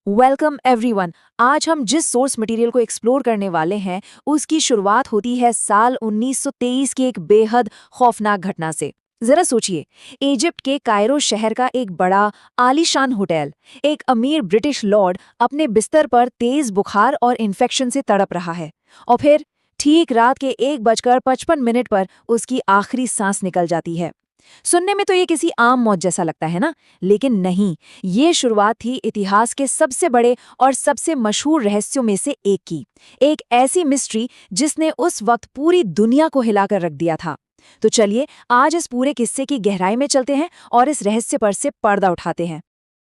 Welcome everyone. आज हम जिस सोर्स मटेरियल को एक्सप्लोर करने वाले हैं उसकी शुरुआत होती है साल 1923 की एक बेहद खौफनाक घटना से। जरा सोचिए, इजिप्ट के कायरो शहर का एक बड़ा आलीशान होटल, एक अमीर ब्रिटिश लॉर्ड अपने बिस्तर पर तेज बुखार और इन्फेक्शन से तड़प रहा है, और फिर ठीक रात के 1:55 पर उसकी आखिरी सांस निकल जाती है। सुनने में तो ये किसी आम मौत जैसा लगता है ना, लेकिन नहीं, ये शुरुआत थी इतिहास के सबसे बड़े और सबसे मशहूर रहस्यों में से एक की। एक ऐसी मिस्ट्री जिसने उस वक्त पूरी दुनिया को हिलाकर रख दिया था। तो चलिए आज इस पूरे किस्से की गहराई में चलते हैं और इस रहस्य पर से पर्दा उठाते हैं।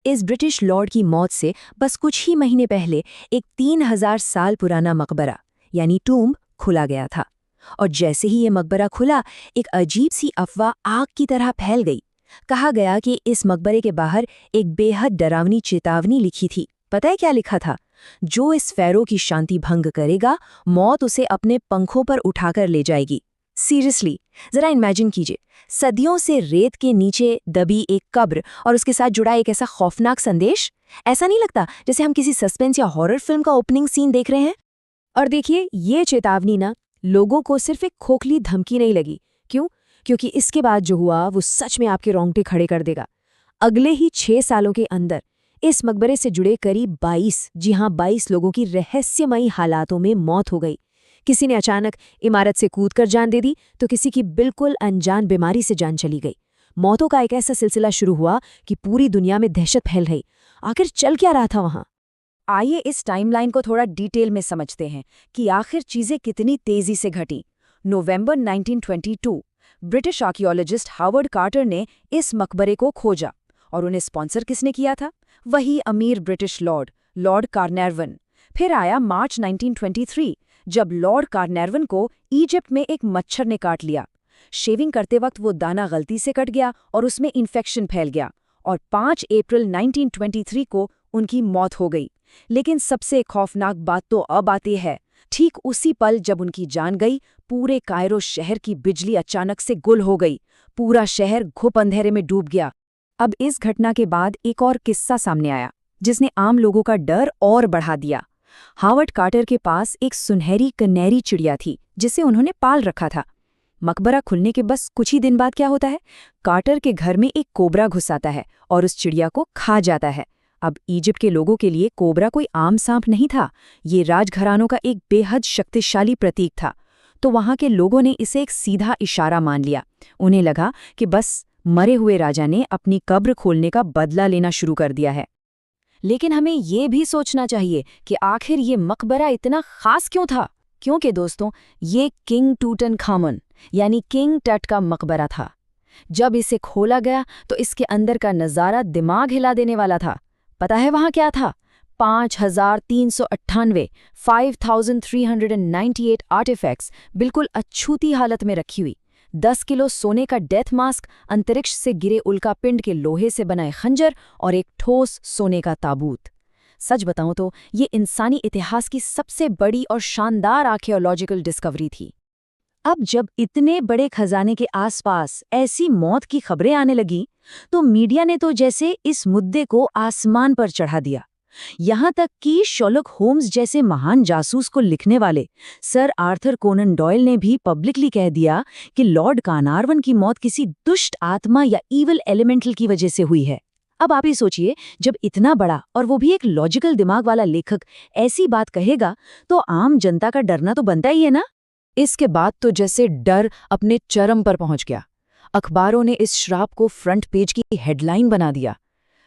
इस ब्रिटिश लॉर्ड की मौत से बस कुछ ही महीने पहले एक 3000 साल पुराना मकबरा यानी टूम्ब खुला गया था, और जैसे ही ये मकबरा खुला, एक अजीब सी अफवाह आग की तरह फैल गई। कहा गया कि इस मकबरे के बाहर एक बेहद डरावनी चेतावनी लिखी थी। पता है क्या लिखा था? जो इस फैरो की शांति भंग करेगा, मौत उसे अपने पंखों पर उठाकर ले जाएगी। सीरियसली, जरा इमेजिन कीजिए, सदियों से रेत के नीचे दबी एक कब्र और उसके साथ जुड़ा एक ऐसा खौफनाक संदेश। ऐसा नहीं लगता जैसे हम किसी सस्पेंस या हॉरर फिल्म का ओपनिंग सीन देख रहे हैं? और देखिए, ये चेतावनी ना लोगों को सिर्फ एक खोखली धमकी नहीं लगी। क्यों? क्योंकि इसके बाद जो हुआ वो सच में आपके रोंगटे खड़े कर देगा। अगले ही 6 सालों के अंदर इस मकबरे से जुड़े करीब 22 लोगों की रहस्यमयी हालातों में मौत हो गई। किसी ने अचानक इमारत से कूदकर जान दे दी, तो किसी की बिल्कुल अनजान बीमारी से जान चली गई। मौतों का एक ऐसा सिलसिला शुरू हुआ कि पूरी दुनिया में दहशत फैल गई। आखिर चल क्या रहा था वहां? आइए इस टाइमलाइन को थोड़ा डिटेल में समझते हैं कि आखिर चीजें कितनी तेजी से घटी। नवंबर 1922 ब्रिटिश आर्कियोलॉजिस्ट हावर्ड कार्टर ने इस मकबरे को खोजा, और उन्हें स्पॉन्सर किसने किया था? वही अमीर ब्रिटिश लॉर्ड कार्नरवन। फिर आया मार्च 1923, जब लॉर्ड कार्नरवन को इजिप्ट में एक मच्छर ने काट लिया। शेविंग करते वक्त वो दाना गलती से कट गया और उसमें इन्फेक्शन फैल गया, और 5 अप्रैल 1923 को उनकी मौत हो गई। लेकिन सबसे खौफनाक बात तो अब आती है। ठीक उसी पल जब उनकी जान गई, पूरे कायरो शहर की बिजली अचानक से गुल हो गई। पूरा शहर घुप अंधेरे में डूब गया। अब इस घटना के बाद एक और किस्सा सामने आया जिसने आम लोगों का डर और बढ़ा दिया। हावर्ड कार्टर के पास एक सुनहरी कनेरी चिड़िया थी जिसे उन्होंने पाल रखा था। मकबरा खुलने के बस कुछ ही दिन बाद क्या होता है? कार्टर के घर में एक कोबरा घुस आता है और उस चिड़िया को खा जाता है। अब इजिप्ट के लोगों के लिए कोबरा कोई आम सांप नहीं था, ये राजघरानों का एक बेहद शक्तिशाली प्रतीक था। तो वहां के लोगों ने इसे एक सीधा इशारा मान लिया। उन्हें लगा कि बस मरे हुए राजा ने अपनी कब्र खोलने का बदला लेना शुरू कर दिया है। लेकिन हमें ये भी सोचना चाहिए कि आखिर ये मकबरा इतना खास क्यों था? क्योंकि दोस्तों, ये किंग टूटनखामुन यानी किंग टट का मकबरा था। जब इसे खोला गया तो इसके अंदर का नज़ारा दिमाग हिला देने वाला था। पता है वहां क्या था? 5398 आर्टिफैक्ट्स बिल्कुल अछूती हालत में रखी हुई। 10 किलो सोने का डेथ मास्क, अंतरिक्ष से गिरे उल्का पिंड के लोहे से बनाए खंजर और एक ठोस सोने का ताबूत। सच बताऊं तो ये इंसानी इतिहास की सबसे बड़ी और शानदार आर्कियोलॉजिकल डिस्कवरी थी। अब जब इतने बड़े खजाने के आसपास ऐसी मौत की खबरें आने लगी, तो मीडिया ने तो जैसे इस मुद्दे को आसमान पर चढ़ा दिया। यहाँ तक कि शर्लक होम्स जैसे महान जासूस को लिखने वाले सर आर्थर कोनन डॉयल ने भी पब्लिकली कह दिया कि लॉर्ड कार्नरवन की मौत किसी दुष्ट आत्मा या ईवल एलिमेंटल की वजह से हुई है। अब आप ही सोचिए, जब इतना बड़ा और वो भी एक लॉजिकल दिमाग वाला लेखक ऐसी बात कहेगा, तो आम जनता का डरना तो बनता ही है ना। इसके बाद तो जैसे डर अपने चरम पर पहुंच गया। अखबारों ने इस श्राप को फ्रंट पेज की हेडलाइन बना दिया।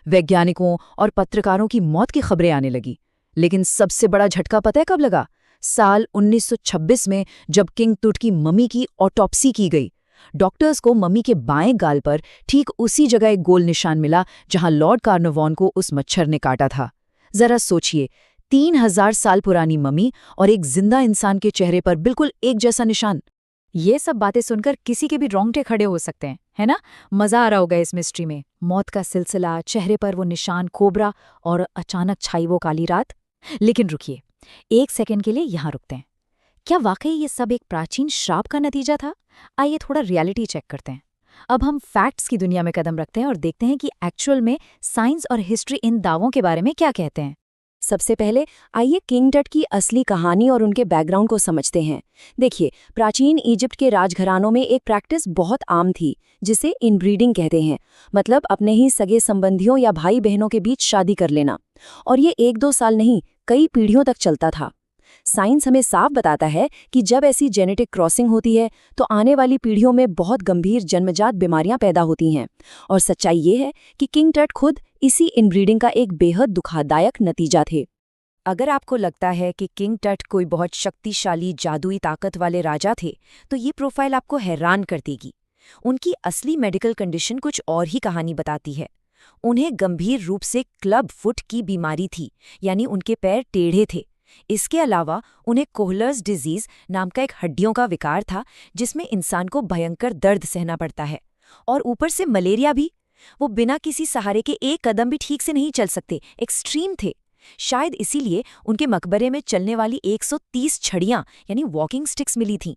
वैज्ञानिकों और पत्रकारों की मौत की खबरें आने लगी। लेकिन सबसे बड़ा झटका पता है कब लगा? साल 1926 में, जब किंग टूट की मम्मी की ऑटोप्सी की गई। डॉक्टर्स को मम्मी के बाएं गाल पर ठीक उसी जगह एक गोल निशान मिला जहां लॉर्ड कार्नरवन को उस मच्छर ने काटा था। जरा सोचिए, 3000 साल पुरानी मम्मी और एक जिंदा इंसान के चेहरे पर बिल्कुल एक जैसा निशान। ये सब बातें सुनकर किसी के भी रोंगटे खड़े हो सकते हैं, है ना? मजा आ रहा होगा इस मिस्ट्री में। मौत का सिलसिला, चेहरे पर वो निशान, कोबरा और अचानक छाई वो काली रात। लेकिन रुकिए, एक सेकंड के लिए यहाँ रुकते हैं। क्या वाकई ये सब एक प्राचीन श्राप का नतीजा था? आइए थोड़ा रियलिटी चेक करते हैं। अब हम फैक्ट्स की दुनिया में कदम रखते हैं और देखते हैं कि एक्चुअल में साइंस और हिस्ट्री इन दावों के बारे में क्या कहते हैं। सबसे पहले आइए किंग टट की असली कहानी और उनके बैकग्राउंड को समझते हैं। देखिए, प्राचीन इजिप्ट के राजघरानों में एक प्रैक्टिस बहुत आम थी, जिसे इनब्रीडिंग कहते हैं। मतलब अपने ही सगे संबंधियों या भाई बहनों के बीच शादी कर लेना। और ये 1-2 साल नहीं, कई पीढ़ियों तक चलता था। साइंस हमें साफ बताता है कि जब ऐसी जेनेटिक क्रॉसिंग होती है तो आने वाली पीढ़ियों में बहुत गंभीर जन्मजात बीमारियां पैदा होती हैं। और सच्चाई ये है कि किंग टट खुद इसी इनब्रीडिंग का एक बेहद दुखदायक नतीजा थे। अगर आपको लगता है कि किंग टट कोई बहुत शक्तिशाली जादुई ताकत वाले राजा थे, तो ये प्रोफाइल आपको हैरान कर देगी। उनकी असली मेडिकल कंडीशन कुछ और ही कहानी बताती है। उन्हें गंभीर रूप से क्लब फुट की बीमारी थी, यानी उनके पैर टेढ़े थे। इसके अलावा उन्हें कोहलर्स डिजीज नाम का एक हड्डियों का विकार था, जिसमें इंसान को भयंकर दर्द सहना पड़ता है। और ऊपर से मलेरिया भी। वो बिना किसी सहारे के एक कदम भी ठीक से नहीं चल सकते, एक्सट्रीम थे। शायद इसीलिए उनके मकबरे में चलने वाली 130 छड़ियां यानी वॉकिंग स्टिक्स मिली थीं।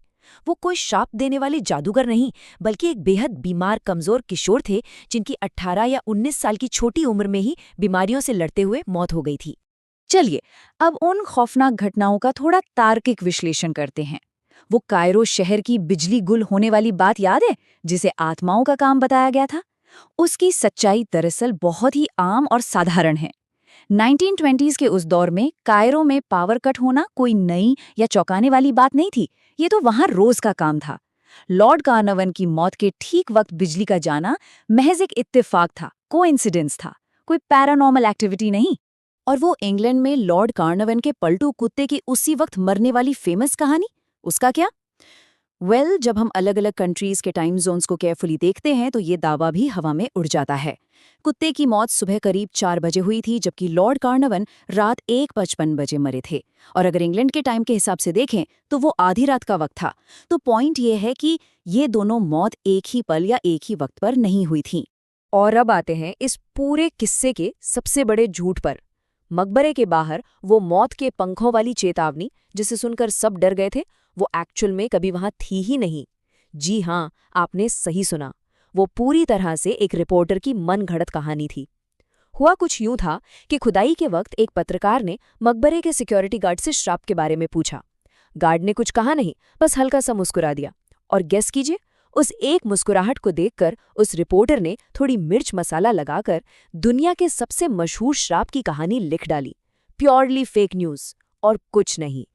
वो कोई शाप देने वाले जादूगर नहीं, बल्कि एक बेहद बीमार कमजोर किशोर थे, जिनकी 18 या 19 साल की छोटी उम्र में ही बीमारियों से लड़ते हुए मौत हो गई थी। चलिए, अब उन खौफनाक घटनाओं का थोड़ा तार्किक विश्लेषण करते हैं। वो कायरो शहर की बिजली गुल होने वाली बात याद है, जिसे आत्माओं का काम बताया गया था? उसकी सच्चाई दरअसल बहुत ही आम और साधारण है। 1920s के उस दौर में कायरो में पावर कट होना कोई नई या चौंकाने वाली बात नहीं थी। ये तो वहां रोज का काम था। लॉर्ड कार्नवन की मौत के ठीक वक्त बिजली का जाना महज एक इत्तेफाक था, कोइंसिडेंस था, कोई पैरानॉर्मल एक्टिविटी नहीं। और वो इंग्लैंड में लॉर्ड कार्नवन के पलटू कुत्ते की उसी वक्त मरने वाली फेमस कहानी, उसका क्या? जब हम अलग अलग कंट्रीज के टाइम जोन्स को केयरफुली देखते हैं तो ये दावा भी हवा में उड़ जाता है। कुत्ते की मौत सुबह करीब 4 बजे हुई थी, जबकि लॉर्ड कार्नवन रात 1:55 बजे मरे थे। और अगर इंग्लैंड के टाइम के हिसाब से देखें तो वो आधी रात का वक्त था। तो पॉइंट ये है कि ये दोनों मौत एक ही पल या एक ही वक्त पर नहीं हुई थी। और अब आते हैं इस पूरे किस्से के सबसे बड़े झूठ पर। मकबरे के बाहर वो मौत के पंखों वाली चेतावनी, जिसे सुनकर सब डर गए थे, वो एक्चुअल में कभी वहां थी ही नहीं। जी हाँ, आपने सही सुना। वो पूरी तरह से एक रिपोर्टर की मनगढ़ंत कहानी थी। हुआ कुछ यूं था कि खुदाई के वक्त एक पत्रकार ने मकबरे के सिक्योरिटी गार्ड से श्राप के बारे में पूछा। गार्ड ने कुछ कहा नहीं, बस हल्का सा मुस्कुरा दिया। और गेस कीजिए, उस एक मुस्कुराहट को देखकर उस रिपोर्टर ने थोड़ी मिर्च मसाला लगाकर दुनिया के सबसे मशहूर श्राप की कहानी लिख डाली। प्योरली फेक न्यूज और कुछ नहीं।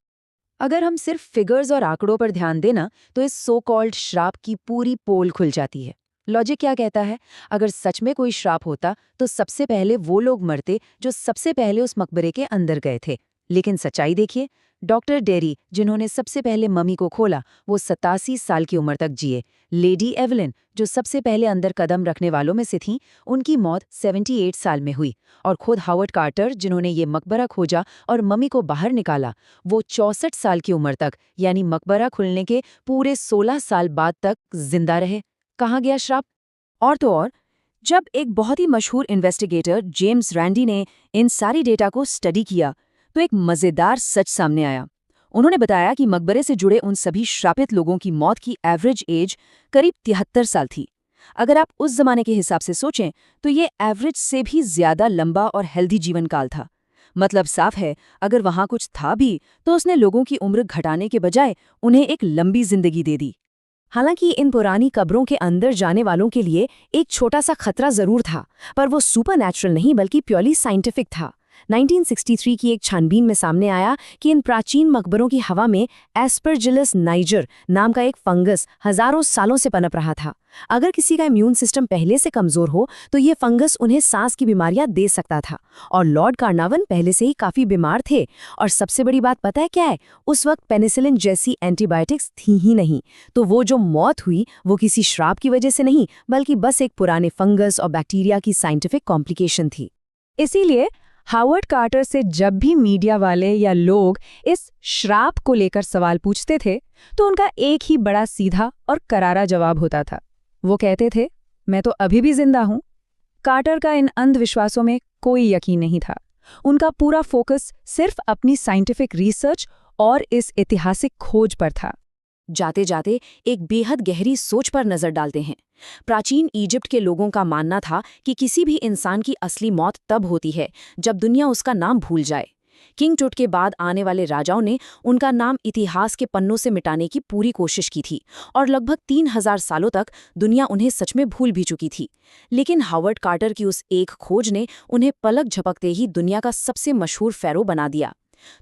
अगर हम सिर्फ फिगर्स और आंकड़ों पर ध्यान देना तो इस सो कॉल्ड श्राप की पूरी पोल खुल जाती है। लॉजिक क्या कहता है? अगर सच में कोई श्राप होता तो सबसे पहले वो लोग मरते जो सबसे पहले उस मकबरे के अंदर गए थे। लेकिन सच्चाई देखिए, डॉक्टर डेरी, जिन्होंने सबसे पहले मम्मी को खोला, वो 87 साल की उम्र तक जिए। लेडी एवलिन, जो सबसे पहले अंदर कदम रखने वालों में से थीं, उनकी मौत 78 साल में हुई। और खुद हावर्ड कार्टर, जिन्होंने ये मकबरा खोजा और मम्मी को बाहर निकाला, वो 64 साल की उम्र तक, यानी मकबरा खुलने के पूरे 16 साल बाद तक जिंदा रहे। कहाँ गया श्राप? और तो और, जब एक बहुत ही मशहूर इन्वेस्टिगेटर जेम्स रैंडी ने इन सारी डेटा को स्टडी किया तो एक मजेदार सच सामने आया। उन्होंने बताया कि मकबरे से जुड़े उन सभी श्रापित लोगों की मौत की एवरेज एज करीब 73 साल थी। अगर आप उस जमाने के हिसाब से सोचें तो ये एवरेज से भी ज्यादा लंबा और हेल्दी जीवन काल था। मतलब साफ है, अगर वहां कुछ था भी तो उसने लोगों की उम्र घटाने के बजाय उन्हें एक लंबी जिंदगी दे दी। हालांकि इन पुरानी कब्रों के अंदर जाने वालों के लिए एक छोटा सा खतरा जरूर था, पर वो सुपरनैचुरल नहीं बल्कि प्योरली साइंटिफिक था। 1963 की एक छानबीन में सामने आया कि इन प्राचीन मकबरों की हवा में एस्परजिलस नाइजर नाम का एक फंगस हजारों सालों से पनप रहा था। अगर किसी का इम्यून सिस्टम पहले से कमजोर हो तो ये फंगस उन्हें सांस की बीमारियां दे सकता था। और लॉर्ड कार्नावन पहले से ही काफी बीमार थे। और सबसे बड़ी बात पता है क्या है? उस वक्त पेनिसिलिन जैसी एंटीबायोटिक्स थी ही नहीं। तो वो जो मौत हुई वो किसी श्राप की वजह से नहीं, बल्कि बस एक पुराने फंगस और बैक्टीरिया की साइंटिफिक कॉम्प्लिकेशन थी। इसीलिए हावर्ड कार्टर से जब भी मीडिया वाले या लोग इस श्राप को लेकर सवाल पूछते थे तो उनका एक ही बड़ा सीधा और करारा जवाब होता था। वो कहते थे, मैं तो अभी भी जिंदा हूं। कार्टर का इन अंधविश्वासों में कोई यकीन नहीं था। उनका पूरा फोकस सिर्फ अपनी साइंटिफिक रिसर्च और इस ऐतिहासिक खोज पर था। जाते जाते एक बेहद गहरी सोच पर नजर डालते हैं। प्राचीन इजिप्ट के लोगों का मानना था कि किसी भी इंसान की असली मौत तब होती है जब दुनिया उसका नाम भूल जाए। किंग टुट के बाद आने वाले राजाओं ने उनका नाम इतिहास के पन्नों से मिटाने की पूरी कोशिश की थी और लगभग 3000 सालों तक दुनिया उन्हें सच में भूल भी चुकी थी। लेकिन हावर्ड कार्टर की उस एक खोज ने उन्हें पलक झपकते ही दुनिया का सबसे मशहूर फ़ैरो बना दिया।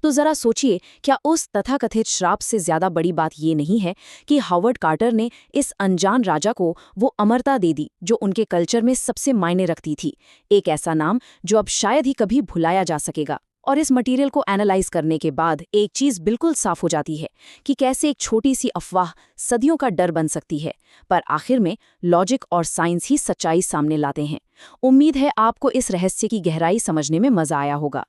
तो जरा सोचिए, क्या उस तथाकथित श्राप से ज्यादा बड़ी बात ये नहीं है कि हावर्ड कार्टर ने इस अनजान राजा को वो अमरता दे दी जो उनके कल्चर में सबसे मायने रखती थी, एक ऐसा नाम जो अब शायद ही कभी भुलाया जा सकेगा। और इस मटेरियल को एनालाइज करने के बाद एक चीज़ बिल्कुल साफ हो जाती है कि कैसे एक छोटी सी अफवाह सदियों का डर बन सकती है, पर आखिर में लॉजिक और साइंस ही सच्चाई सामने लाते हैं। उम्मीद है आपको इस रहस्य की गहराई समझने में मजा आया होगा।